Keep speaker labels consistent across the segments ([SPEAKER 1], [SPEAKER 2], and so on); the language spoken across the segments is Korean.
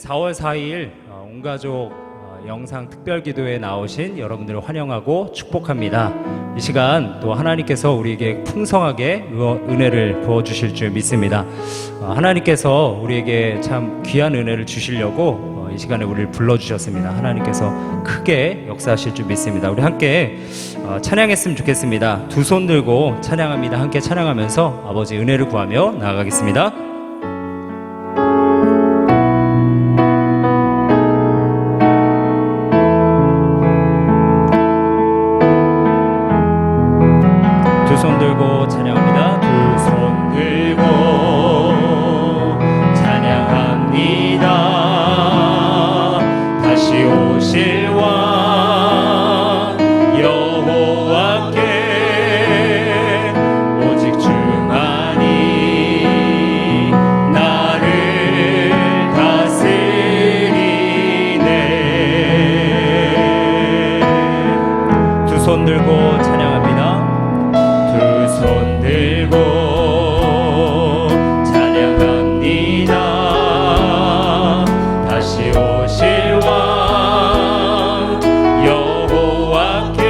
[SPEAKER 1] 4월 4일 온 가족 영상 특별기도에 나오신 여러분들을 환영하고 축복합니다. 이 시간 또 하나님께서 우리에게 풍성하게 은혜를 부어주실 줄 믿습니다. 하나님께서 우리에게 참 귀한 은혜를 주시려고 이 시간에 우리를 불러주셨습니다. 하나님께서 크게 역사하실 줄 믿습니다. 우리 함께 찬양했으면 좋겠습니다. 두 손 들고 찬양합니다. 함께 찬양하면서 아버지 은혜를 구하며 나아가겠습니다. 두 손 들고 찬양합니다. 두 손 들고 찬양합니다. 다시 오실 왕 여호와께 오직 주만이 나를 다스리네. 두 손 들고 찬양합니다. 두 손 들고 찬양합니다. 다시 오실 왕 여호와께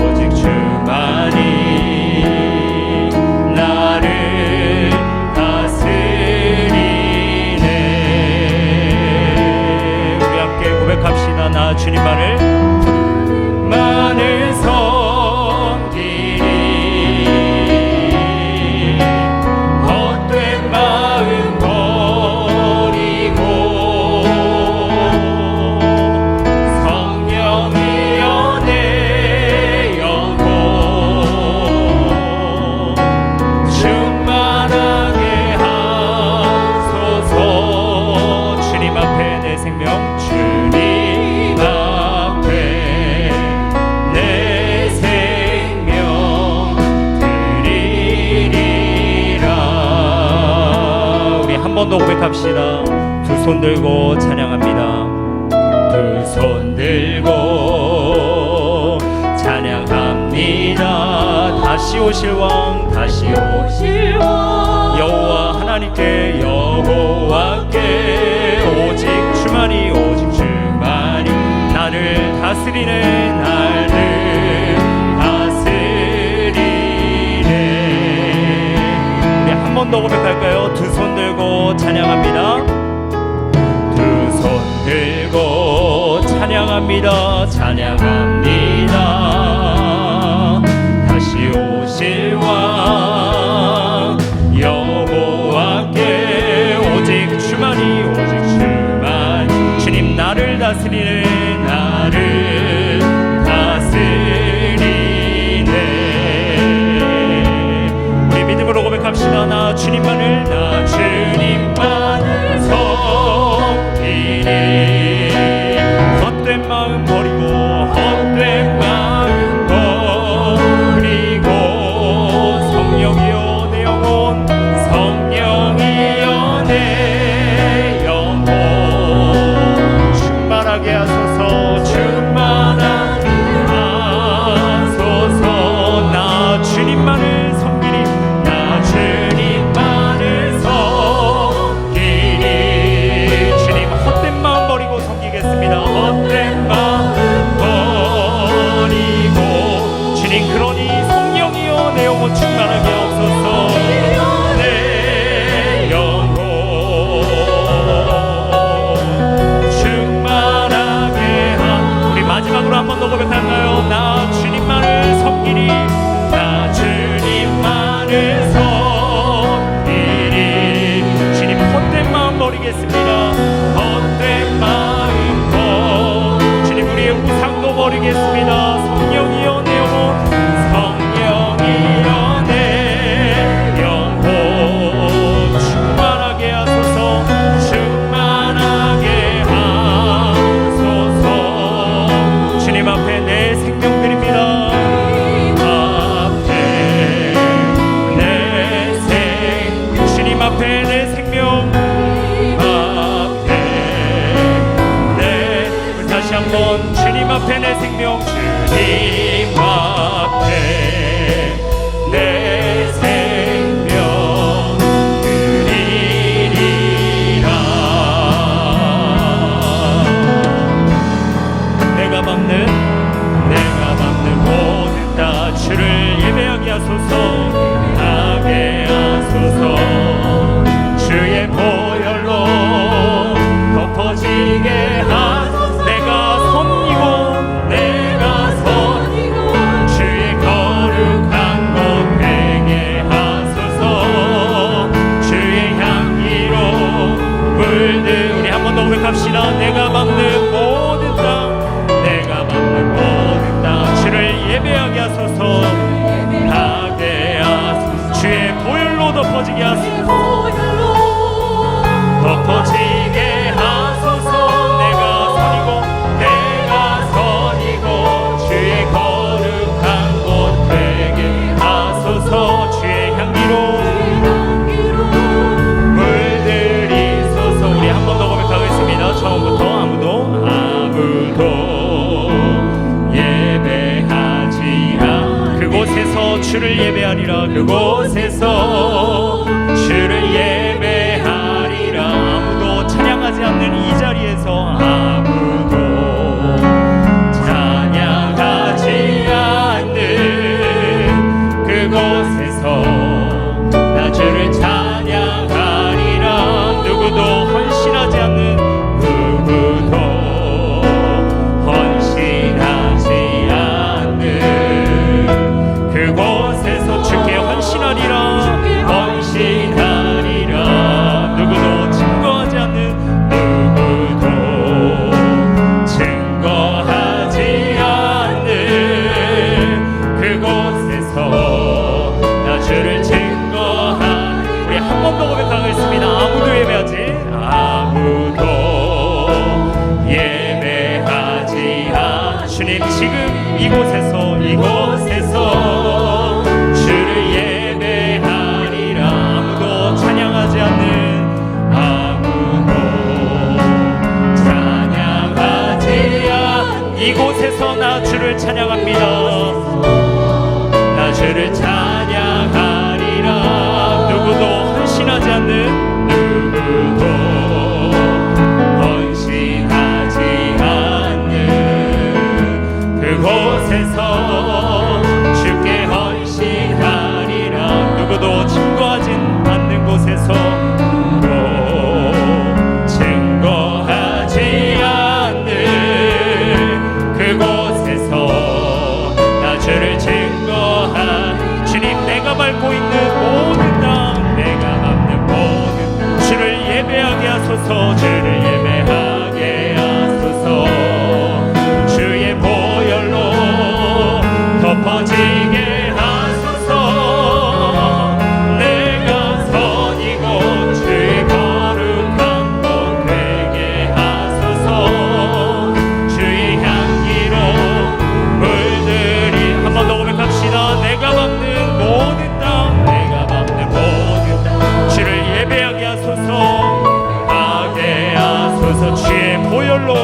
[SPEAKER 1] 오직 주만이 나를 다스리네. 우리 함께 고백합시다. 나 주님만을 헛된 마음 버리고 성령이여 내 영혼 충만하게 하소서. 주님 앞에 내 생명 주님 앞에 내 생명 드리리라. 우리 한 번 더 고백합시다. 두 손 들고 찬양합니다. 두 손 들고 찬양합니다. 다시 오실 왕 다시 오실 왕 여호와 하나님께 여호와께 오직 주만이 오직 주만이 나를 다스리네. 나를 다스리네. 우리 한 번 더 고백할까요? 두 손 들고 찬양합니다. 두 손 들고 찬양합니다. 찬양합니다. 다시 오실 왕 여호와께 오직 주만이 오직 주만 주님 나를 다스리네. 나를 다스리네. 우리 믿음으로 고백합시다. 나 주님만을 나 주님만을 섬기리. 헛된 마음 버리고 헛된 마음 버리고 성령이여 내 영혼 성령이여 내 영혼 충만하게 하소서. 충만하게 하소서. 나 주님만을 섬기리. 나 주님만을 섬기리. 주님 헛된 마음 버리고 섬기겠습니다. 헛된 마음 버리고 주님 그러니 성령이여 내 영혼 충만하게 하옵소서. 내 영혼 충만하게 하. 우리 마지막으로 한 번 더 고백할까요? 나 주님만을 섬기리. 나 주님만을 섬기리. 주님 헛된 마음 버리겠습니다. 헛된 마음 주님 우리의 우상도 버리겠습니다. 성령이여 내 영혼 성령이여 내 영혼 충만하게 하소서. 충만하게 하소서. 주님 앞에 내 생명 드립니다. 주님 앞에 내 생명 갑시다. 내가 밟는 모든 땅, 내가 밟는 모든 땅 주를 예배하게 하소서. 하게 하소서. 주의 보혈로 덮어지게 하소서. 덮어지게 하소서. 내가 선이고 주의 거룩한 곳 되게 하소서. 주의 향기로 물들이소서. 우리 한 번 더 고백하겠습니다. 처음부터 아무도 예배하지 않 그곳에서 주를 예배하리라. 그곳에서 주를 예배하리라. 아무도 찬양하지 않는 이 자리에서 아무도 찬양하지 않는 그곳에서 나 주를 찬양하리라. 누구도 헌신하지 않는 누구도 헌신하지 않는 그곳에서 주께 헌신하리라. 헌신하리라. 누구도 증거하지 않는 누구도 증거하지 않는 그곳에서 나 주를 증거한 우리 한 번 더 고백하겠습니다. 아무도 예배하지 않 주님 지금 이곳에서 주를 예배하리라. 아무도 찬양하지 않는 이곳에서 나 주를 찬양합니다. 나 주를 찬양하리라. 누구도 헌신하지 않는 누구도 헌신하지 않는 그곳에서 주께 헌신하리라. 누구도 증거하지 않는 곳에서 또 증거하지 않는 그곳에서 나 주를 증거한 주님 내가 밟고 있는 모든 땅 내가 밟는 모든 땅 주를 예배하게 하소서. 주를 예배하게 하소서. 주의 보혈로 덮어지게 하소서. 내가 선이고 주의 거룩한 곳 되게 하소서. 주의 향기로 물들이 한 번 더 고백합시다. 내가 밟는 모든 땅 내가 밟는 모든 땅 주를 예배하게 하소서. 하게 하소서. 주의 보혈로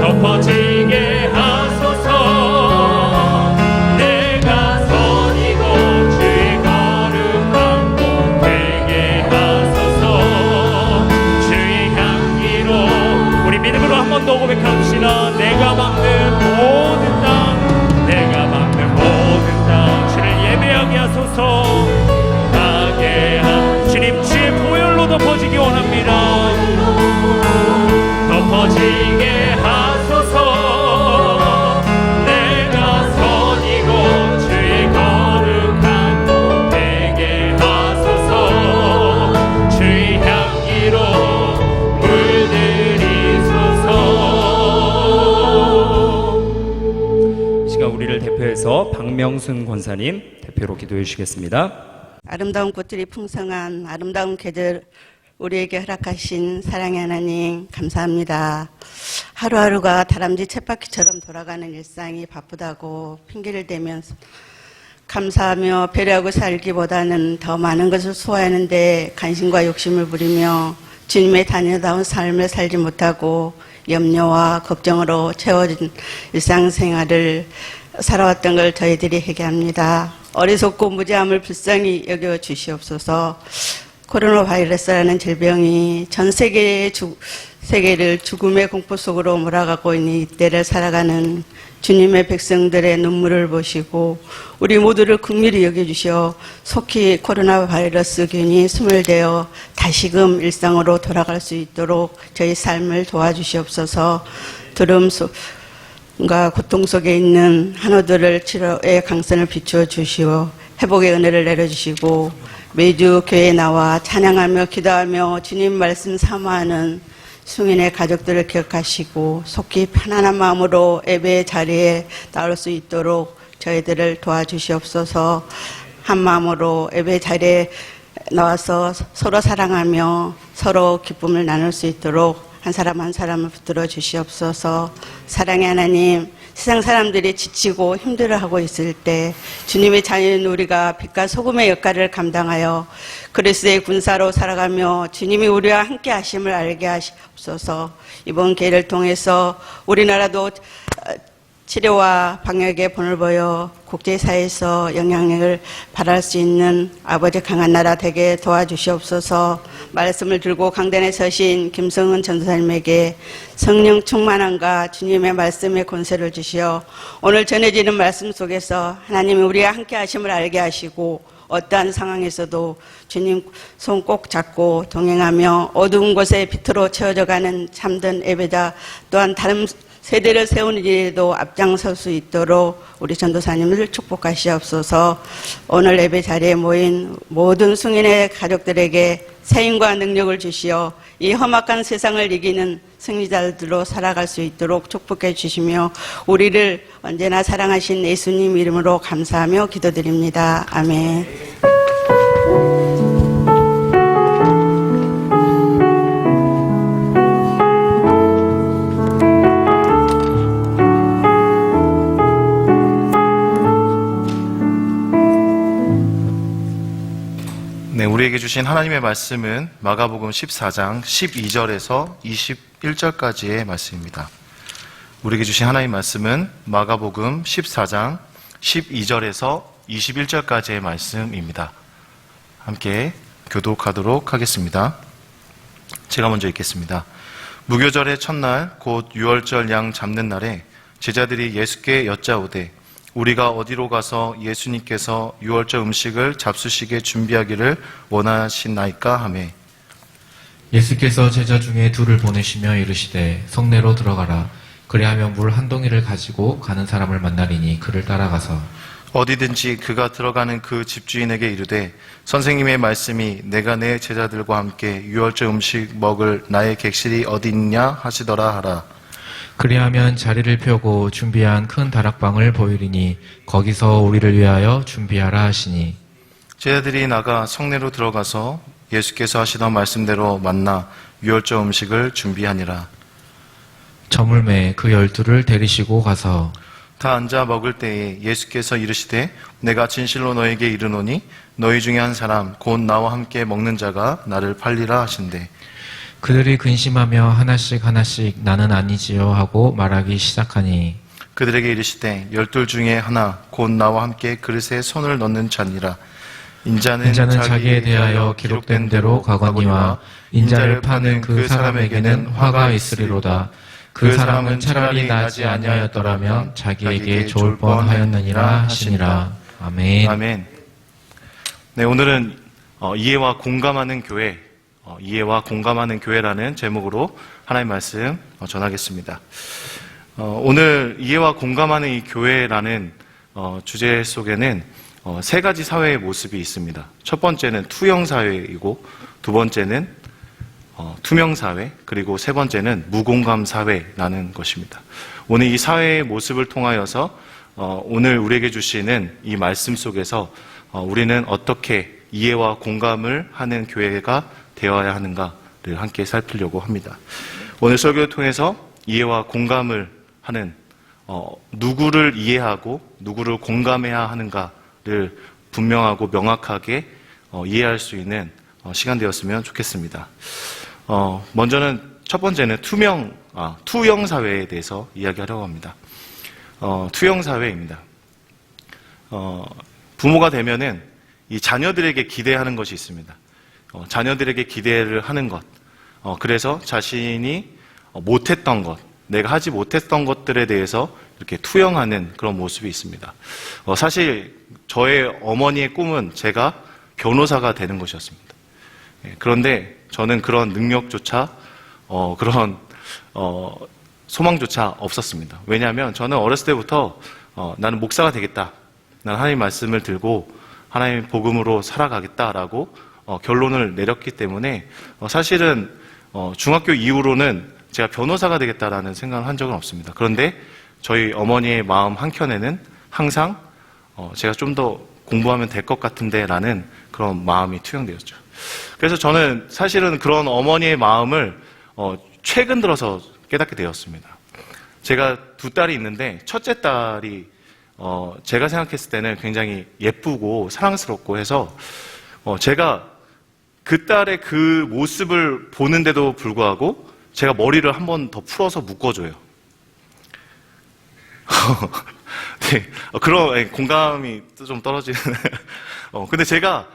[SPEAKER 1] 덮어지게 하소서. 내가 선이고 주의 거룩한 곳 되게 하소서. 주의 향기로 우리 믿음으로 한 번 더 고백합시다. 내가 밟는 모든 땅 내가 밟는 모든 땅 주를 예배하게 하소서. 하게 하 주님 주의 보혈로 덮어지기 원합니다. 덮어지게 하소서. 내가 선이고 주의 거룩한 곳 되게 하소서. 주의 향기로 물들이소서. 이 시간 우리를 대표해서 박명순 권사님 대표로 기도해 주시겠습니다.
[SPEAKER 2] 아름다운 꽃들이 풍성한 아름다운 계절 우리에게 허락하신 사랑의 하나님 감사합니다. 하루하루가 다람쥐 쳇바퀴처럼 돌아가는 일상이 바쁘다고 핑계를 대면서 감사하며 배려하고 살기보다는 더 많은 것을 소화하는데 간신과 욕심을 부리며 주님의 자녀다운 삶을 살지 못하고 염려와 걱정으로 채워진 일상생활을 살아왔던 걸 저희들이 회개합니다. 어리석고 무지함을 불쌍히 여겨 주시옵소서. 코로나 바이러스라는 질병이 전 세계를 죽음의 공포 속으로 몰아가고 있는 이때를 살아가는 주님의 백성들의 눈물을 보시고 우리 모두를 긍휼히 여겨주시어 속히 코로나 바이러스균이 스물되어 다시금 일상으로 돌아갈 수 있도록 저희 삶을 도와주시옵소서. 두려움과 고통 속에 있는 한우들을 치료의 강선을 비추어 주시어 회복의 은혜를 내려주시고 매주 교회에 나와 찬양하며 기도하며 주님 말씀 사모하는 승인의 가족들을 기억하시고 속히 편안한 마음으로 예배 자리에 나올 수 있도록 저희들을 도와주시옵소서. 한 마음으로 예배 자리에 나와서 서로 사랑하며 서로 기쁨을 나눌 수 있도록 한 사람 한 사람을 붙들어 주시옵소서. 사랑의 하나님, 세상 사람들이 지치고 힘들어하고 있을 때 주님의 자녀인 우리가 빛과 소금의 역할을 감당하여 그리스도의 군사로 살아가며 주님이 우리와 함께 하심을 알게 하시옵소서. 이번 기회를 통해서 우리나라도 치료와 방역에 본을 보여 국제사회에서 영향력을 발할 수 있는 아버지 강한 나라 되게 도와주시옵소서. 말씀을 들고 강단에 서신 김성은 전도사님에게 성령 충만함과 주님의 말씀의 권세를 주시어 오늘 전해지는 말씀 속에서 하나님이 우리와 함께 하심을 알게 하시고 어떠한 상황에서도 주님 손 꼭 잡고 동행하며 어두운 곳에 빛으로 채워져가는 참된 예배자 또한 다른 세대를 세우는 일에도 앞장설 수 있도록 우리 전도사님을 축복하시옵소서. 오늘 예배 자리에 모인 모든 승인의 가족들에게 세임과 능력을 주시어 이 험악한 세상을 이기는 승리자들로 살아갈 수 있도록 축복해 주시며 우리를 언제나 사랑하신 예수님 이름으로 감사하며 기도드립니다. 아멘.
[SPEAKER 3] 네, 우리에게 주신 하나님의 말씀은 마가복음 14장 12절에서 21절까지의 말씀입니다. 우리에게 주신 하나님의 말씀은 마가복음 14장 12절에서 21절까지의 말씀입니다. 함께 교독하도록 하겠습니다. 제가 먼저 읽겠습니다. 무교절의 첫날 곧 유월절 양 잡는 날에 제자들이 예수께 여짜오되 우리가 어디로 가서 예수님께서 유월절 음식을 잡수시게 준비하기를 원하시나이까 하매
[SPEAKER 4] 예수께서 제자 중에 둘을 보내시며 이르시되 성내로 들어가라. 그리하면 물 한 동이를 가지고 가는 사람을 만나리니 그를 따라가서
[SPEAKER 3] 어디든지 그가 들어가는 그 집주인에게 이르되 선생님의 말씀이 내가 내 제자들과 함께 유월절 음식 먹을 나의 객실이 어디 있냐 하시더라 하라.
[SPEAKER 4] 그리하면 자리를 펴고 준비한 큰 다락방을 보이리니 거기서 우리를 위하여 준비하라 하시니
[SPEAKER 3] 제자들이 나가 성내로 들어가서 예수께서 하시던 말씀대로 만나 유월절 음식을 준비하니라.
[SPEAKER 4] 저물매 그 12를 데리시고 가서
[SPEAKER 3] 다 앉아 먹을 때에 예수께서 이르시되 내가 진실로 너에게 이르노니 너희 중에 한 사람 곧 나와 함께 먹는 자가 나를 팔리라 하신대.
[SPEAKER 4] 그들이 근심하며 하나씩 하나씩 나는 아니지요 하고 말하기 시작하니
[SPEAKER 3] 그들에게 이르시되 12 중에 하나 곧 나와 함께 그릇에 손을 넣는 자니라. 인자는
[SPEAKER 4] 자기에 대하여 기록된 대로 가거니와 인자를 파는 그 사람에게는 화가 있으리로다. 그 사람은 차라리 나지 아니하였더라면 자기에게 좋을 뻔하였느니라 하시니라. 아멘.
[SPEAKER 3] 아멘. 네, 오늘은 이해와 공감하는 교회, 이해와 공감하는 교회라는 제목으로 하나님의 말씀 전하겠습니다. 오늘 이해와 공감하는 이 교회라는 주제 속에는 세 가지 사회의 모습이 있습니다. 첫 번째는 투영 사회이고 두 번째는 투명 사회, 그리고 세 번째는 무공감 사회라는 것입니다. 오늘 이 사회의 모습을 통하여서 오늘 우리에게 주시는 이 말씀 속에서 우리는 어떻게 이해와 공감을 하는 교회가 되어야 하는가를 함께 살피려고 합니다. 오늘 설교를 통해서 이해와 공감을 하는 누구를 이해하고 누구를 공감해야 하는가를 분명하고 명확하게 이해할 수 있는 시간 되었으면 좋겠습니다. 먼저는 첫 번째는 투영 사회에 대해서 이야기하려고 합니다. 투영 사회입니다. 부모가 되면은 이 자녀들에게 기대하는 것이 있습니다. 자녀들에게 기대를 하는 것. 그래서 자신이 못했던 것, 내가 하지 못했던 것들에 대해서 이렇게 투영하는 그런 모습이 있습니다. 사실 저의 어머니의 꿈은 제가 변호사가 되는 것이었습니다. 그런데 저는 그런 능력조차 그런 소망조차 없었습니다. 왜냐하면 저는 어렸을 때부터 나는 목사가 되겠다. 나는 하나님 말씀을 들고 하나님의 복음으로 살아가겠다라고 결론을 내렸기 때문에 사실은 중학교 이후로는 제가 변호사가 되겠다라는 생각을 한 적은 없습니다. 그런데 저희 어머니의 마음 한켠에는 항상 제가 좀 더 공부하면 될 것 같은데 라는 그런 마음이 투영되었죠. 그래서 저는 사실은 그런 어머니의 마음을 최근 들어서 깨닫게 되었습니다. 제가 두 딸이 있는데 첫째 딸이 제가 생각했을 때는 굉장히 예쁘고 사랑스럽고 해서 제가 그 딸의 그 모습을 보는데도 불구하고 제가 머리를 한 번 더 풀어서 묶어줘요. 네, 그런 공감이 좀 떨어지는. 근데 제가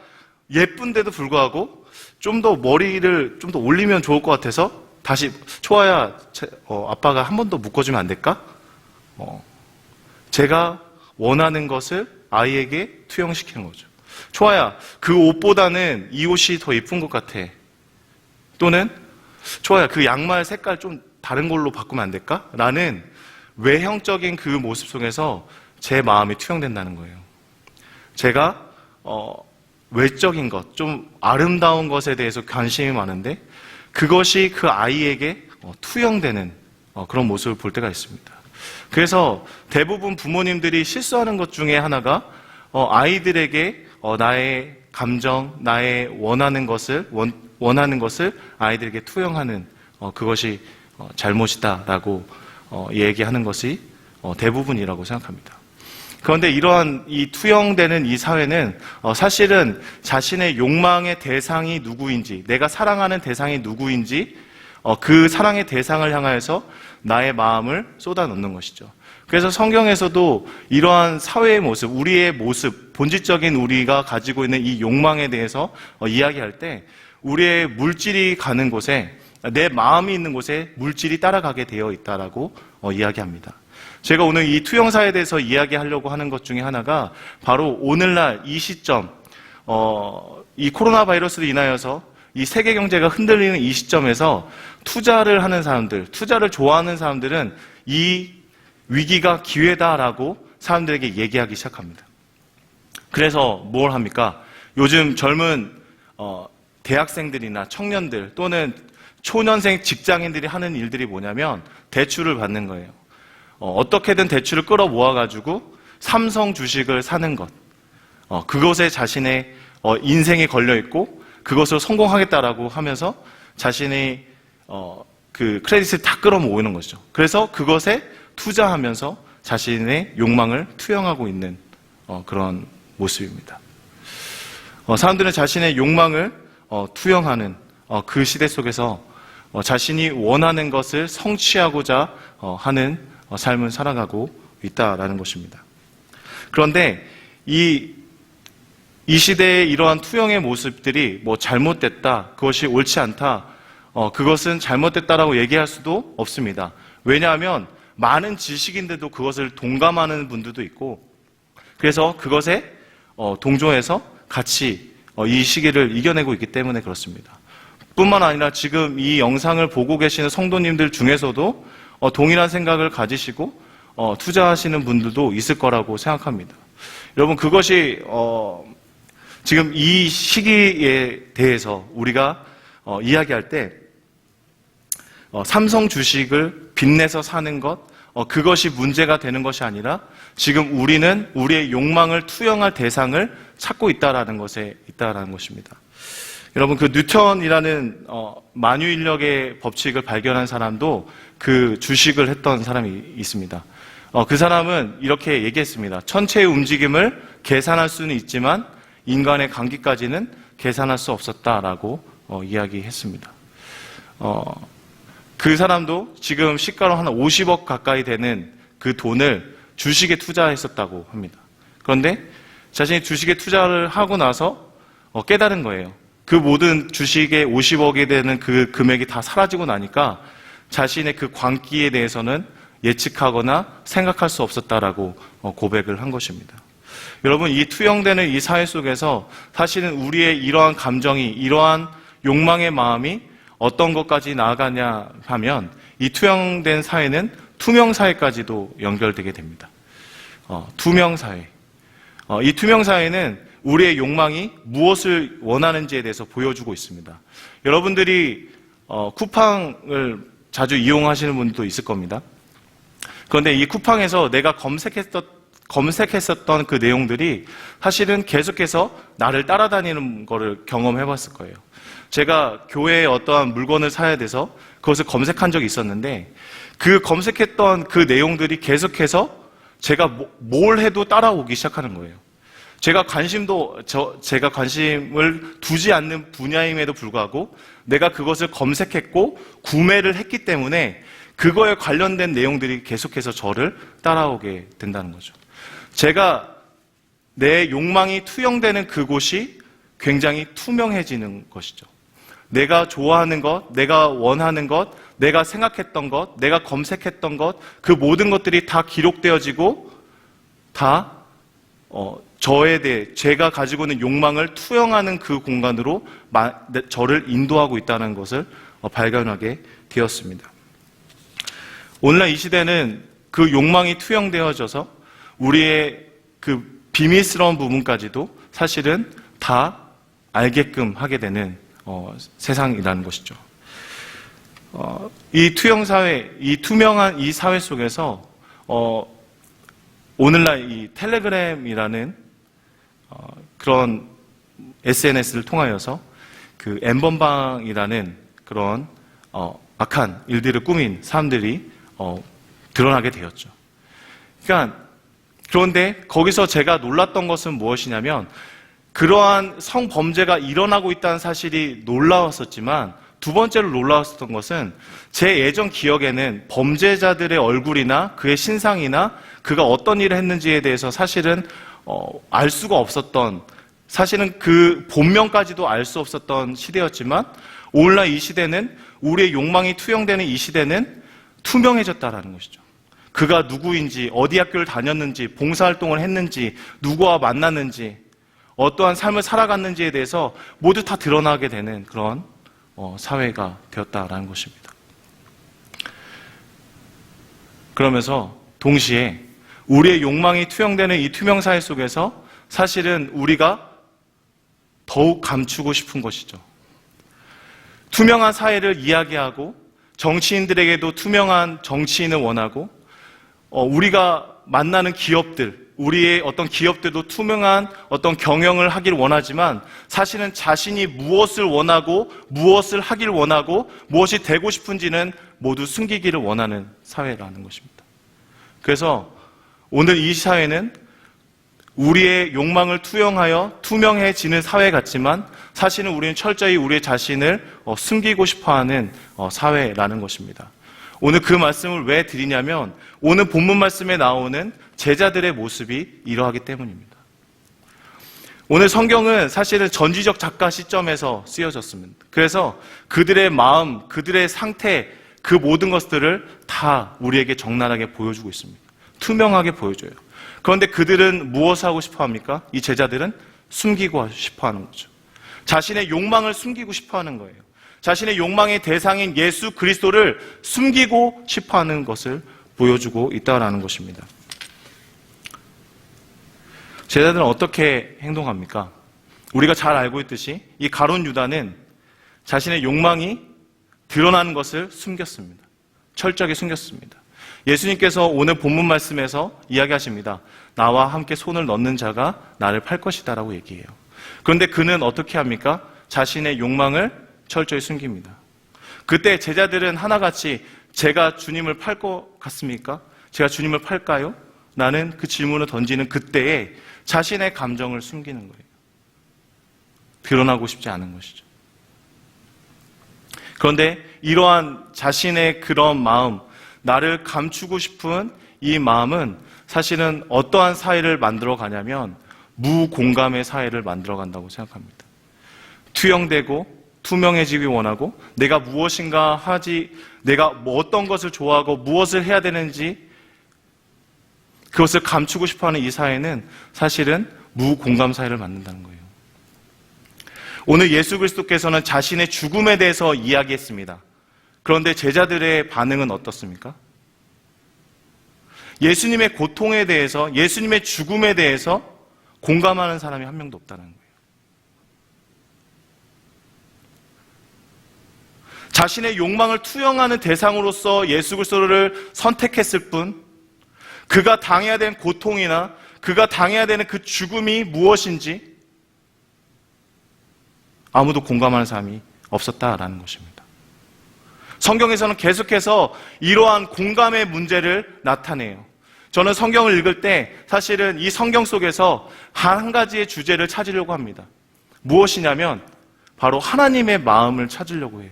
[SPEAKER 3] 예쁜데도 불구하고 좀 더 머리를 좀 더 올리면 좋을 것 같아서 다시 초아야, 아빠가 한 번 더 묶어주면 안 될까? 제가 원하는 것을 아이에게 투영시키는 거죠. 초아야, 그 옷보다는 이 옷이 더 예쁜 것 같아. 또는 초아야, 그 양말 색깔 좀 다른 걸로 바꾸면 안 될까? 라는 외형적인 그 모습 속에서 제 마음이 투영된다는 거예요. 제가 외적인 것, 좀 아름다운 것에 대해서 관심이 많은데 그것이 그 아이에게 투영되는 그런 모습을 볼 때가 있습니다. 그래서 대부분 부모님들이 실수하는 것 중에 하나가 아이들에게 나의 감정, 나의 원하는 것을 아이들에게 투영하는 그것이 잘못이다라고 얘기하는 것이 대부분이라고 생각합니다. 그런데 이러한 이 투영되는 이 사회는 사실은 자신의 욕망의 대상이 누구인지, 내가 사랑하는 대상이 누구인지 그 사랑의 대상을 향하여서 나의 마음을 쏟아놓는 것이죠. 그래서 성경에서도 이러한 사회의 모습, 우리의 모습, 본질적인 우리가 가지고 있는 이 욕망에 대해서 이야기할 때 우리의 물질이 가는 곳에, 내 마음이 있는 곳에 물질이 따라가게 되어 있다라고 이야기합니다. 제가 오늘 이 투영사에 대해서 이야기하려고 하는 것 중에 하나가 바로 오늘날 이 시점, 이 코로나 바이러스로 인하여서 이 세계 경제가 흔들리는 이 시점에서 투자를 하는 사람들, 투자를 좋아하는 사람들은 이 위기가 기회다라고 사람들에게 얘기하기 시작합니다. 그래서 뭘 합니까? 요즘 젊은 대학생들이나 청년들 또는 초년생 직장인들이 하는 일들이 뭐냐면 대출을 받는 거예요. 어떻게든 대출을 끌어 모아가지고 삼성 주식을 사는 것. 그것에 자신의 인생이 걸려있고 그것을 성공하겠다라고 하면서 자신의 그 크레딧을 다 끌어 모으는 것이죠. 그래서 그것에 투자하면서 자신의 욕망을 투영하고 있는 그런 모습입니다. 사람들은 자신의 욕망을 투영하는 그 시대 속에서 자신이 원하는 것을 성취하고자 하는 삶을 살아가고 있다라는 것입니다. 그런데 이 시대의 이러한 투영의 모습들이 뭐 잘못됐다, 그것이 옳지 않다, 그것은 잘못됐다라고 얘기할 수도 없습니다. 왜냐하면 많은 지식인들도 그것을 동감하는 분들도 있고, 그래서 그것에 동조해서 같이 이 시기를 이겨내고 있기 때문에 그렇습니다. 뿐만 아니라 지금 이 영상을 보고 계시는 성도님들 중에서도 동일한 생각을 가지시고 투자하시는 분들도 있을 거라고 생각합니다. 여러분, 그것이 지금 이 시기에 대해서 우리가 이야기할 때 삼성 주식을 빚내서 사는 것, 그것이 문제가 되는 것이 아니라 지금 우리는 우리의 욕망을 투영할 대상을 찾고 있다라는 것에 있다라는 것입니다. 여러분, 그 뉴턴이라는 만유인력의 법칙을 발견한 사람도 그 주식을 했던 사람이 있습니다. 그 사람은 이렇게 얘기했습니다. 천체의 움직임을 계산할 수는 있지만 인간의 감기까지는 계산할 수 없었다라고 이야기했습니다. 그 사람도 지금 시가로 한 50억 가까이 되는 그 돈을 주식에 투자했었다고 합니다. 그런데 자신이 주식에 투자를 하고 나서 깨달은 거예요. 그 모든 주식의 50억이 되는 그 금액이 다 사라지고 나니까 자신의 그 광기에 대해서는 예측하거나 생각할 수 없었다라고 고백을 한 것입니다. 여러분, 이 투영되는 이 사회 속에서 사실은 우리의 이러한 감정이, 이러한 욕망의 마음이 어떤 것까지 나아가냐 하면 이 투영된 사회는 투명사회까지도 연결되게 됩니다. 투명사회. 이 투명사회는 우리의 욕망이 무엇을 원하는지에 대해서 보여주고 있습니다. 여러분들이 쿠팡을 자주 이용하시는 분도 있을 겁니다. 그런데 이 쿠팡에서 내가 검색했었던 그 내용들이 사실은 계속해서 나를 따라다니는 거를 경험해 봤을 거예요. 제가 교회에 어떠한 물건을 사야 돼서 그것을 검색한 적이 있었는데 그 검색했던 그 내용들이 계속해서 제가 뭘 해도 따라오기 시작하는 거예요. 제가 관심을 두지 않는 분야임에도 불구하고 내가 그것을 검색했고 구매를 했기 때문에 그거에 관련된 내용들이 계속해서 저를 따라오게 된다는 거죠. 제가 내 욕망이 투영되는 그곳이 굉장히 투명해지는 것이죠. 내가 좋아하는 것, 내가 원하는 것, 내가 생각했던 것, 내가 검색했던 것, 그 모든 것들이 다 기록되어지고 다 저에 대해 제가 가지고 있는 욕망을 투영하는 그 공간으로 저를 인도하고 있다는 것을 발견하게 되었습니다. 오늘날 이 시대는 그 욕망이 투영되어져서 우리의 그 비밀스러운 부분까지도 사실은 다 알게끔 하게 되는 세상이라는 것이죠. 이 투영사회, 이 투명한 이 사회 속에서 오늘날 이 텔레그램이라는 그런 SNS를 통하여서 그 엠번방이라는 그런 악한 일들을 꾸민 사람들이 드러나게 되었죠. 그런데 거기서 제가 놀랐던 것은 무엇이냐면 그러한 성범죄가 일어나고 있다는 사실이 놀라웠었지만 두 번째로 놀라웠던 것은 제 예전 기억에는 범죄자들의 얼굴이나 그의 신상이나 그가 어떤 일을 했는지에 대해서 사실은 알 수가 없었던, 사실은 그 본명까지도 알 수 없었던 시대였지만 오늘날 이 시대는, 우리의 욕망이 투영되는 이 시대는 투명해졌다라는 것이죠. 그가 누구인지, 어디 학교를 다녔는지, 봉사활동을 했는지, 누구와 만났는지, 어떠한 삶을 살아갔는지에 대해서 모두 다 드러나게 되는 그런 사회가 되었다라는 것입니다. 그러면서 동시에 우리의 욕망이 투영되는 이 투명사회 속에서 사실은 우리가 더욱 감추고 싶은 것이죠. 투명한 사회를 이야기하고 정치인들에게도 투명한 정치인을 원하고 우리가 만나는 기업들, 우리의 어떤 기업들도 투명한 어떤 경영을 하길 원하지만 사실은 자신이 무엇을 원하고 무엇을 하길 원하고 무엇이 되고 싶은지는 모두 숨기기를 원하는 사회라는 것입니다. 그래서 오늘 이 사회는 우리의 욕망을 투영하여 투명해지는 사회 같지만 사실은 우리는 철저히 우리의 자신을 숨기고 싶어하는 사회라는 것입니다. 오늘 그 말씀을 왜 드리냐면 오늘 본문 말씀에 나오는 제자들의 모습이 이러하기 때문입니다. 오늘 성경은 사실은 전지적 작가 시점에서 쓰여졌습니다. 그래서 그들의 마음, 그들의 상태, 그 모든 것들을 다 우리에게 적나라하게 보여주고 있습니다. 투명하게 보여줘요. 그런데 그들은 무엇을 하고 싶어 합니까? 이 제자들은 숨기고 싶어 하는 거죠. 자신의 욕망을 숨기고 싶어 하는 거예요. 자신의 욕망의 대상인 예수 그리스도를 숨기고 싶어 하는 것을 보여주고 있다는 것입니다. 제자들은 어떻게 행동합니까? 우리가 잘 알고 있듯이 이 가룟 유다는 자신의 욕망이 드러나는 것을 숨겼습니다. 철저하게 숨겼습니다. 예수님께서 오늘 본문 말씀에서 이야기하십니다. 나와 함께 손을 넣는 자가 나를 팔 것이다 라고 얘기해요. 그런데 그는 어떻게 합니까? 자신의 욕망을 철저히 숨깁니다. 그때 제자들은 하나같이 제가 주님을 팔 것 같습니까? 제가 주님을 팔까요? 라는 그 질문을 던지는 그때에 자신의 감정을 숨기는 거예요. 드러나고 싶지 않은 것이죠. 그런데 이러한 자신의 그런 마음, 나를 감추고 싶은 이 마음은 사실은 어떠한 사회를 만들어 가냐면 무공감의 사회를 만들어 간다고 생각합니다. 투영되고 투명해지기 원하고 내가 무엇인가 하지, 내가 어떤 것을 좋아하고 무엇을 해야 되는지 그것을 감추고 싶어하는 이 사회는 사실은 무공감 사회를 만든다는 거예요. 오늘 예수 그리스도께서는 자신의 죽음에 대해서 이야기했습니다. 그런데 제자들의 반응은 어떻습니까? 예수님의 고통에 대해서, 예수님의 죽음에 대해서 공감하는 사람이 한 명도 없다는 거예요. 자신의 욕망을 투영하는 대상으로서 예수 그리스도를 선택했을 뿐, 그가 당해야 되는 고통이나 그가 당해야 되는 그 죽음이 무엇인지 아무도 공감하는 사람이 없었다라는 것입니다. 성경에서는 계속해서 이러한 공감의 문제를 나타내요. 저는 성경을 읽을 때 사실은 이 성경 속에서 한 가지의 주제를 찾으려고 합니다. 무엇이냐면 바로 하나님의 마음을 찾으려고 해요.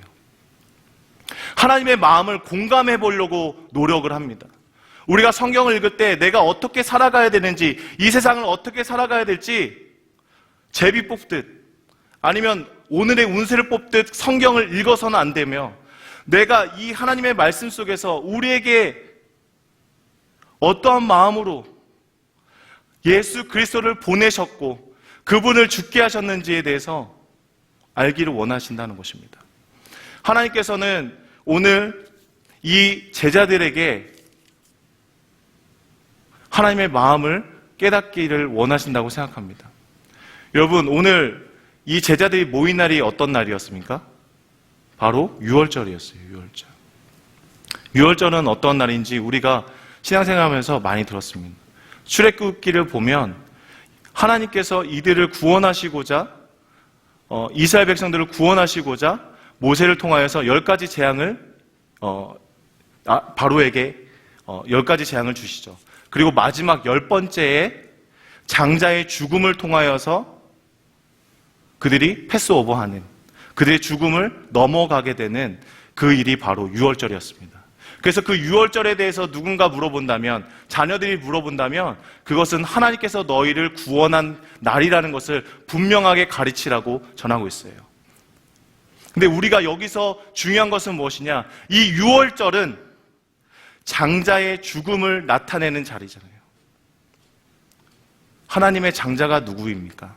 [SPEAKER 3] 하나님의 마음을 공감해 보려고 노력을 합니다. 우리가 성경을 읽을 때 내가 어떻게 살아가야 되는지, 이 세상을 어떻게 살아가야 될지 제비 뽑듯 아니면 오늘의 운세를 뽑듯 성경을 읽어서는 안 되며, 내가 이 하나님의 말씀 속에서 우리에게 어떠한 마음으로 예수 그리스도를 보내셨고 그분을 죽게 하셨는지에 대해서 알기를 원하신다는 것입니다. 하나님께서는 오늘 이 제자들에게 하나님의 마음을 깨닫기를 원하신다고 생각합니다. 여러분, 오늘 이 제자들이 모인 날이 어떤 날이었습니까? 바로 유월절이었어요. 유월절. 유월절은 어떤 날인지 우리가 신앙생활하면서 많이 들었습니다. 출애굽기를 보면 하나님께서 이들을 구원하시고자, 이스라엘 백성들을 구원하시고자 모세를 통하여서 10가지 재앙을 바로에게 10가지 재앙을 주시죠. 그리고 마지막 10번째에 장자의 죽음을 통하여서 그들이 패스오버하는, 그들의 죽음을 넘어가게 되는 그 일이 바로 유월절이었습니다. 그래서 그 유월절에 대해서 누군가 물어본다면, 자녀들이 물어본다면 그것은 하나님께서 너희를 구원한 날이라는 것을 분명하게 가르치라고 전하고 있어요. 근데 우리가 여기서 중요한 것은 무엇이냐? 이 유월절은 장자의 죽음을 나타내는 자리잖아요. 하나님의 장자가 누구입니까?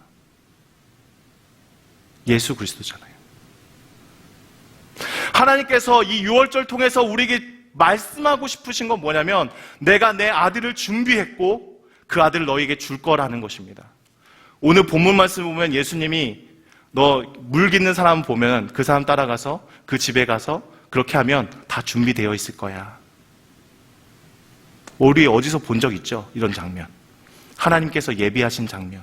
[SPEAKER 3] 예수 그리스도잖아요. 하나님께서 이 유월절 통해서 우리에게 말씀하고 싶으신 건 뭐냐면, 내가 내 아들을 준비했고 그 아들을 너희에게 줄 거라는 것입니다. 오늘 본문 말씀 보면 예수님이 너 물 깃는 사람 보면 그 사람 따라가서 그 집에 가서 그렇게 하면 다 준비되어 있을 거야. 우리 어디서 본 적 있죠? 이런 장면. 하나님께서 예비하신 장면.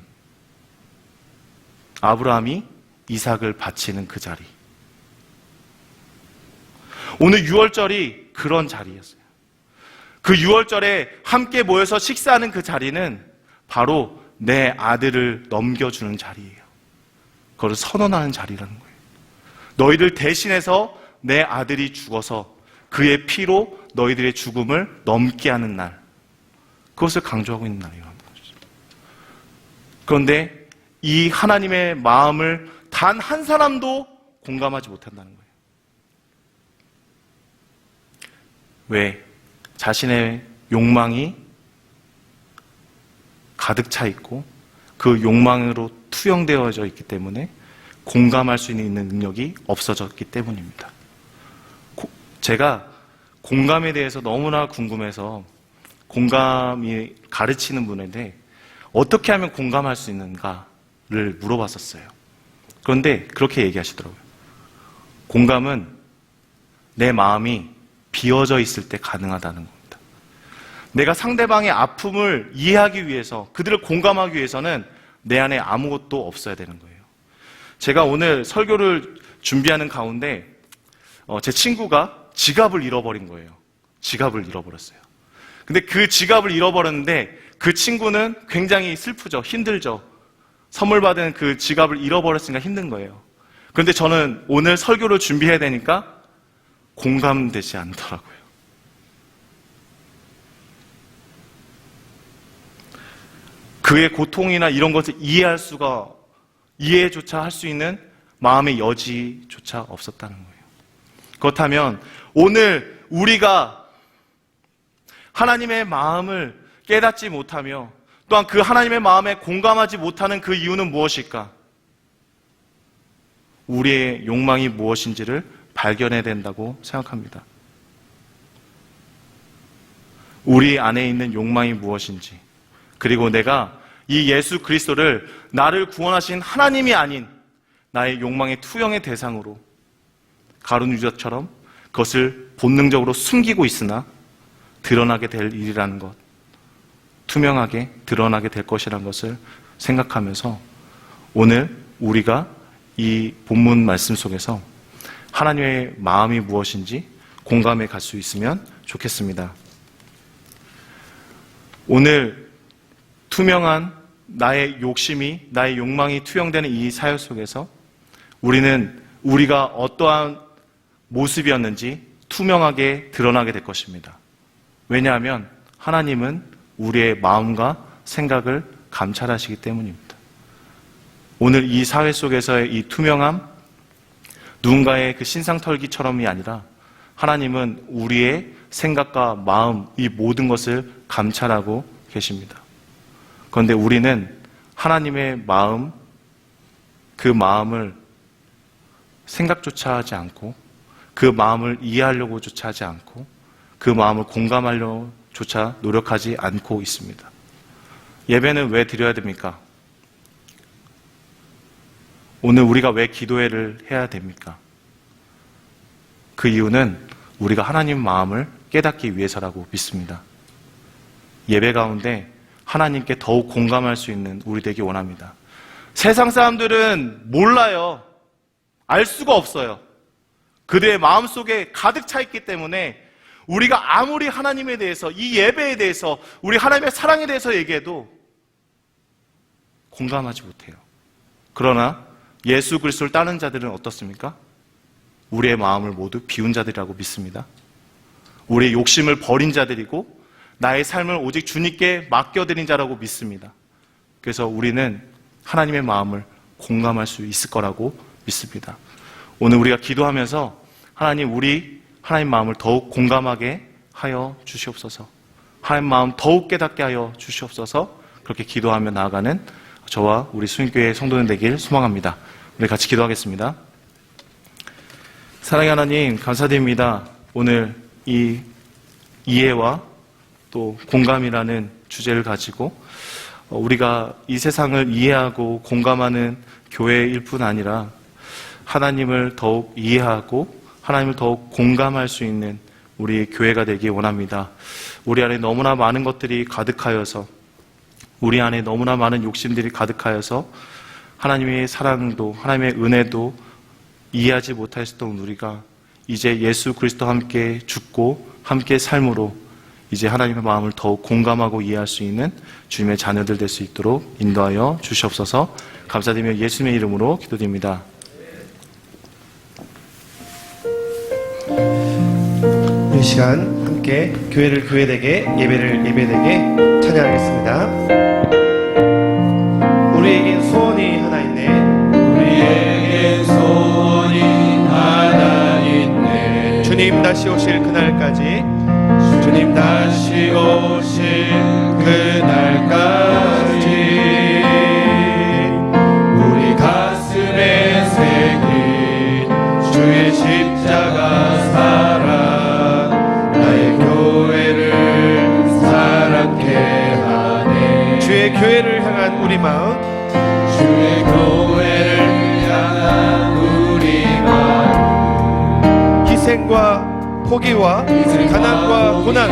[SPEAKER 3] 아브라함이 이삭을 바치는 그 자리. 오늘 유월절이 그런 자리였어요. 그 유월절에 함께 모여서 식사하는 그 자리는 바로 내 아들을 넘겨주는 자리예요. 그걸 선언하는 자리라는 거예요. 너희들 대신해서 내 아들이 죽어서 그의 피로 너희들의 죽음을 넘게 하는 날, 그것을 강조하고 있는 날이라는 거죠. 그런데 이 하나님의 마음을 단 한 사람도 공감하지 못한다는 거예요. 왜? 자신의 욕망이 가득 차 있고 그 욕망으로 투영되어져 있기 때문에 공감할 수 있는 능력이 없어졌기 때문입니다. 제가 공감에 대해서 너무나 궁금해서 공감이 가르치는 분인데 어떻게 하면 공감할 수 있는가를 물어봤었어요. 그런데 그렇게 얘기하시더라고요. 공감은 내 마음이 비어져 있을 때 가능하다는 겁니다. 내가 상대방의 아픔을 이해하기 위해서, 그들을 공감하기 위해서는 내 안에 아무것도 없어야 되는 거예요. 제가 오늘 설교를 준비하는 가운데 제 친구가 지갑을 잃어버린 거예요. 지갑을 잃어버렸어요. 근데 그 지갑을 잃어버렸는데 그 친구는 굉장히 슬프죠. 힘들죠. 선물 받은 그 지갑을 잃어버렸으니까 힘든 거예요. 그런데 저는 오늘 설교를 준비해야 되니까 공감되지 않더라고요. 그의 고통이나 이런 것을 이해조차 할 수 있는 마음의 여지조차 없었다는 거예요. 그렇다면 오늘 우리가 하나님의 마음을 깨닫지 못하며 또한 그 하나님의 마음에 공감하지 못하는 그 이유는 무엇일까? 우리의 욕망이 무엇인지를 발견해야 된다고 생각합니다. 우리 안에 있는 욕망이 무엇인지, 그리고 내가 이 예수 그리스도를 나를 구원하신 하나님이 아닌 나의 욕망의 투영의 대상으로 가룟 유다처럼 그것을 본능적으로 숨기고 있으나 드러나게 될 일이라는 것, 투명하게 드러나게 될 것이라는 것을 생각하면서 오늘 우리가 이 본문 말씀 속에서 하나님의 마음이 무엇인지 공감해 갈 수 있으면 좋겠습니다. 오늘 투명한 나의 욕심이, 나의 욕망이 투영되는 이 사역 속에서 우리는 우리가 어떠한 모습이었는지 투명하게 드러나게 될 것입니다. 왜냐하면 하나님은 우리의 마음과 생각을 감찰하시기 때문입니다. 오늘 이 사회 속에서의 이 투명함, 누군가의 그 신상털기처럼이 아니라 하나님은 우리의 생각과 마음, 이 모든 것을 감찰하고 계십니다. 그런데 우리는 하나님의 마음, 그 마음을 생각조차 하지 않고 그 마음을 이해하려고조차 하지 않고 그 마음을 공감하려조차 노력하지 않고 있습니다. 예배는 왜 드려야 됩니까? 오늘 우리가 왜 기도회를 해야 됩니까? 그 이유는 우리가 하나님 마음을 깨닫기 위해서라고 믿습니다. 예배 가운데 하나님께 더욱 공감할 수 있는 우리 되기 원합니다. 세상 사람들은 몰라요. 알 수가 없어요. 그들의 마음속에 가득 차 있기 때문에 우리가 아무리 하나님에 대해서, 이 예배에 대해서, 우리 하나님의 사랑에 대해서 얘기해도 공감하지 못해요. 그러나 예수 그리스도를 따르는 자들은 어떻습니까? 우리의 마음을 모두 비운 자들이라고 믿습니다. 우리의 욕심을 버린 자들이고 나의 삶을 오직 주님께 맡겨드린 자라고 믿습니다. 그래서 우리는 하나님의 마음을 공감할 수 있을 거라고 믿습니다. 오늘 우리가 기도하면서 하나님 마음을 더욱 공감하게 하여 주시옵소서. 하나님 마음 더욱 깨닫게 하여 주시옵소서. 그렇게 기도하며 나아가는 저와 우리 수인교회 성도들 되길 소망합니다. 우리 같이 기도하겠습니다. 사랑의 하나님, 감사드립니다. 오늘 이 이해와 또 공감이라는 주제를 가지고 우리가 이 세상을 이해하고 공감하는 교회일 뿐 아니라 하나님을 더욱 이해하고 하나님을 더욱 공감할 수 있는 우리 교회가 되기 원합니다. 우리 안에 너무나 많은 것들이 가득하여서, 우리 안에 너무나 많은 욕심들이 가득하여서 하나님의 사랑도 하나님의 은혜도 이해하지 못하였던 우리가 이제 예수 그리스도와 함께 죽고 함께 삶으로 이제 하나님의 마음을 더욱 공감하고 이해할 수 있는 주님의 자녀들 될 수 있도록 인도하여 주시옵소서. 감사드리며 예수님의 이름으로 기도드립니다.
[SPEAKER 5] 이 시간 함께 교회를 교회되게, 예배를 예배되게 찬양하겠습니다. 우리에겐 소원이 하나 있네.
[SPEAKER 4] 우리에겐 소원이 하나 있네.
[SPEAKER 5] 주님 다시 오실 그날까지,
[SPEAKER 4] 주님 다시 오실 그날까지 우리 가슴에 새긴 주의 십자가 사랑 나의 교회를 사랑케 하네.
[SPEAKER 5] 주의 교회를 향한 우리 마음,
[SPEAKER 4] 주의 교회를 향한 우리 마음,
[SPEAKER 5] 희생과 포기와 가난과 고난,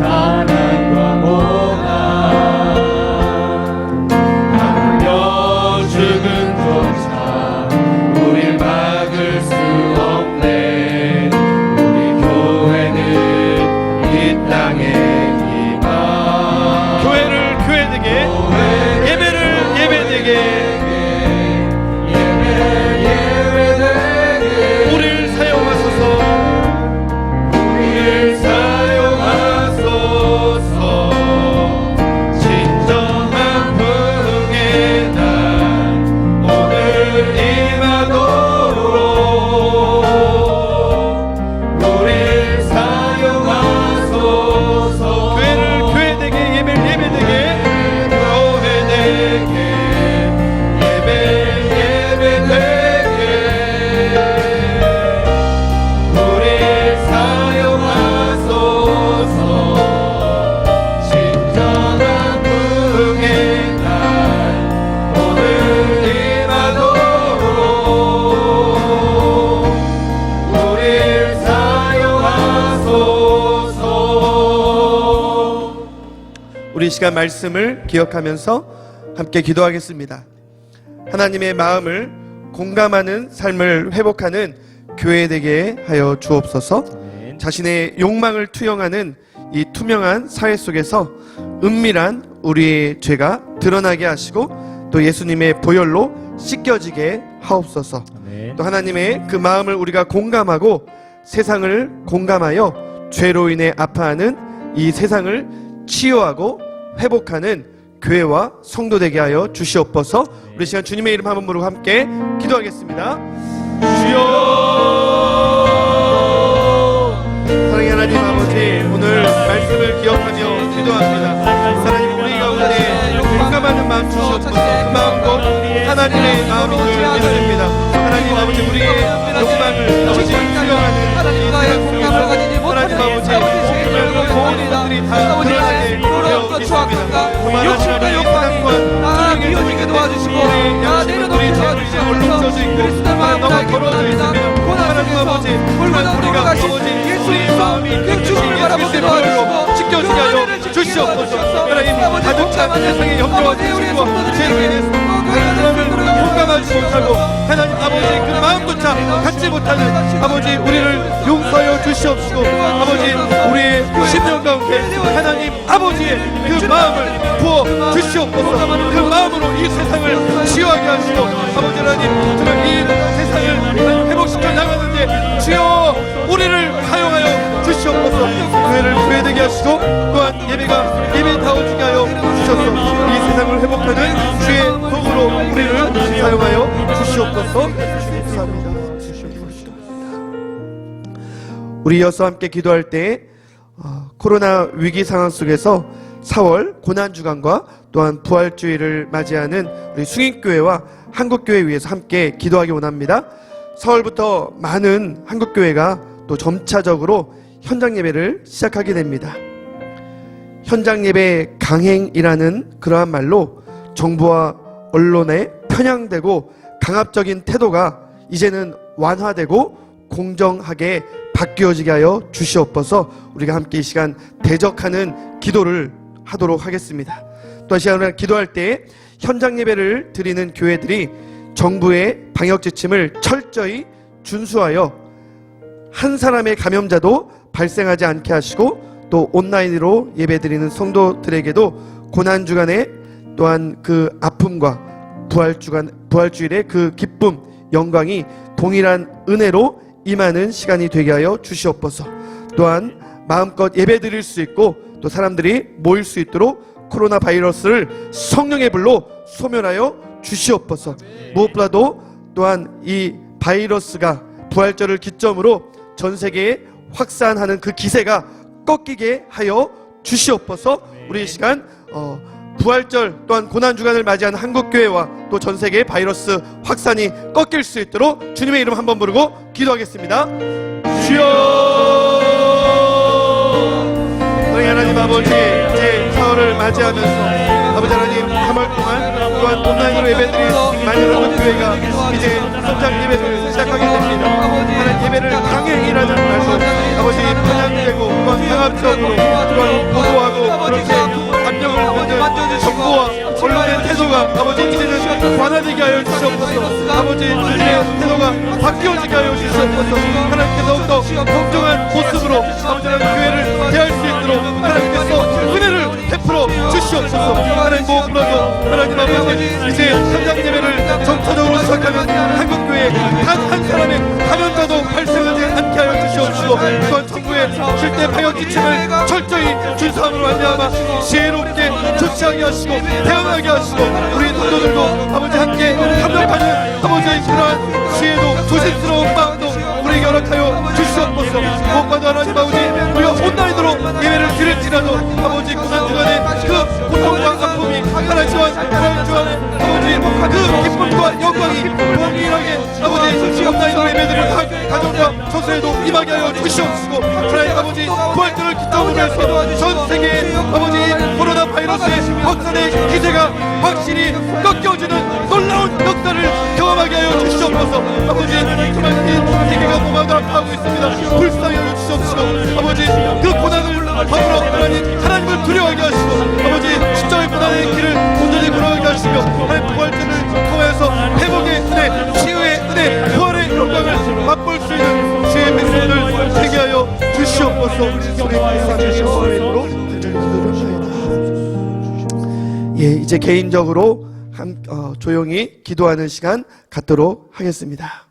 [SPEAKER 4] 사랑과 고난, 아물려 죽음조차 우릴 막을 수 없네. 우리 교회는 이 땅의 희망.
[SPEAKER 5] 교회를 교회되게, 예배를 예배되게, 우리를 사용하소서.
[SPEAKER 4] 사용하소서.
[SPEAKER 5] 우리 이 시간 말씀을 기억하면서 함께 기도하겠습니다. 하나님의 마음을 공감하는 삶을 회복하는 교회 되게 하여 주옵소서.
[SPEAKER 1] 아멘.
[SPEAKER 5] 자신의 욕망을 투영하는 이 투명한 사회 속에서 은밀한 우리의 죄가 드러나게 하시고 또 예수님의 보혈로 씻겨지게 하옵소서.
[SPEAKER 1] 아멘.
[SPEAKER 5] 또 하나님의 그 마음을 우리가 공감하고 세상을 공감하여 죄로 인해 아파하는 이 세상을 치유하고 회복하는 교회와 성도 되게 하여 주시옵소서. 우리 시간 주님의 이름 한번 부르고 함께 기도하겠습니다. 주여, 사랑의 하나님 아버지, 오늘 말씀을 기억하며 기도합니다. 하나님, 우리 가운데 공감하는 마음 주시옵소서. 그 마음도 하나님의 마음인 줄 믿습니다. 하나님 아버지, 우리의 욕망을 아버지 수용하는
[SPEAKER 6] 하나님과의 공감을 가지지
[SPEAKER 5] 하나님
[SPEAKER 6] 못하는
[SPEAKER 5] 아버지,
[SPEAKER 6] 아버지
[SPEAKER 5] 모든 것들이 다 드러나게 되어 있습니다.
[SPEAKER 6] 욕심과 욕망이 비워지게 도와주시고 내려놓게 도와주시고 그리스도의 마음을 알게 원합니다. 고난 속에서 불가능한 도로 가신 예수의 마음이 그 주님을 바라보게 도와주시고
[SPEAKER 5] 지켜주게 하여 주시옵소서. 하나님, 가득 찬 세상의 염려와 고통과 죄로 인해서 하나님을 공감하지 못하고 하나님 아버지 그 마음조차 갖지 못하는 아버지 우리를 용서하여 주시옵시고 아버지 우리의 심령 가운데 하나님 아버지의 그 마음을 부어 주시옵소서. 그 마음으로 이 세상을 치유하게 하시고 아버지 하나님 정말 이 세상을 회복시켜 나가는데 주여 우리를 사용하여 주시옵소서. 교회를 교회되게 하시고 또한 예배가 예배다워지게 하여 주셔서 이 세상을 회복하는 주의 도구로 우리를 사용하여 주시옵소서. 감사합니다. 우리 이어서 함께 기도할 때 코로나 위기 상황 속에서 4월 고난주간과 또한 부활주의를 맞이하는 우리 숭인교회와 한국교회 위해서 함께 기도하기 원합니다. 4월부터 많은 한국교회가 또 점차적으로 현장 예배를 시작하게 됩니다. 현장 예배 강행이라는 그러한 말로 정부와 언론에 편향되고 강압적인 태도가 이제는 완화되고 공정하게 바뀌어지게 하여 주시옵소서. 우리가 함께 이 시간 대적하는 기도를 하도록 하겠습니다. 또 이 시간 우리가 기도할 때 현장 예배를 드리는 교회들이 정부의 방역 지침을 철저히 준수하여 한 사람의 감염자도 발생하지 않게 하시고 또 온라인으로 예배드리는 성도들에게도 고난주간에 또한 그 아픔과 부활주일의 그 기쁨, 영광이 동일한 은혜로 임하는 시간이 되게 하여 주시옵소서. 또한 마음껏 예배드릴 수 있고 또 사람들이 모일 수 있도록 코로나 바이러스를 성령의 불로 소멸하여 주시옵소서. 무엇보다도 또한 이 바이러스가 부활절을 기점으로 전 세계에 확산하는 그 기세가 꺾이게 하여 주시옵소서. 우리 이 시간 부활절 또한 고난주간을 맞이하는 한국교회와 또 전 세계의 바이러스 확산이 꺾일 수 있도록 주님의 이름 한번 부르고 기도하겠습니다. 주여, 너희 하나님 아버지, 이제 4월을 맞이하면서 아버지 하나님 3월 동안 또한 온라인으로 예배드릴 많은 한국교회가 이제 현장 예배를 시작하게 됩니다. 하나님 예배를 강행이라는 말로 아버지 편향되고 또한 강압적으로 또한 보도하고 그렇게 압력을 받는 정부와 언론의 태도가 아버지 이제는 완화되게 하여 주시옵소서. 아버지 우리의 태도가 바뀌어지게 하여 주시옵소서. 하나님께서 더욱더 공정한 모습으로 아버지 하나님 교회를 대할 수 있도록 하나님께서 은혜를 베풀어 주시옵소서. 하나님 무엇보다도 하나님 아버지 이제 현장 예배를 점차적으로 시작하는 한국교회 단 한 사람의 감염자도 발생하지 않게 하여 주시옵시고 또한 정부의 실제 방역 지침을 철저히 준수함으로 말미암아 지혜롭게 조치하게 하시고 대응하게 하시고 우리 성도들도 아버지 함께 협력하는 아버지의 그러한 지혜도 조심스러운 마음도 우리에게 허락하여 주시옵소서. 무엇보다 하나님 아버지 우리가 온라인으로 예배를 드릴지라도 아버지 고난주간에 그 고통과 아픔이 하나님 부활주간에 아버지 그 기쁨과 영광이 동일하게 아버지 온라인으로 예배드리는 가정과 처소에도 임하게 하여 주시옵시고 하나님 아버지 부활절을 기점으로 해서 전 세계에 아버지 코로나 바이러스의 확산의 기세가 확실히 꺾여지는 놀라운 역사를 경험하게 하여 주시옵소서. 아버지 정말 이 세계가 모두 아파하고 있습니다. 불쌍히 하여 주시옵시고 아버지 그 고난을 더불어 하나님을 두려워하게 하시고 아버지 주의 백성들 되게 하여 주시옵소서. 우리 일상의 이름으로 간절히 기도드립니다. 예, 이제 개인적으로 조용히 기도하는 시간 갖도록 하겠습니다.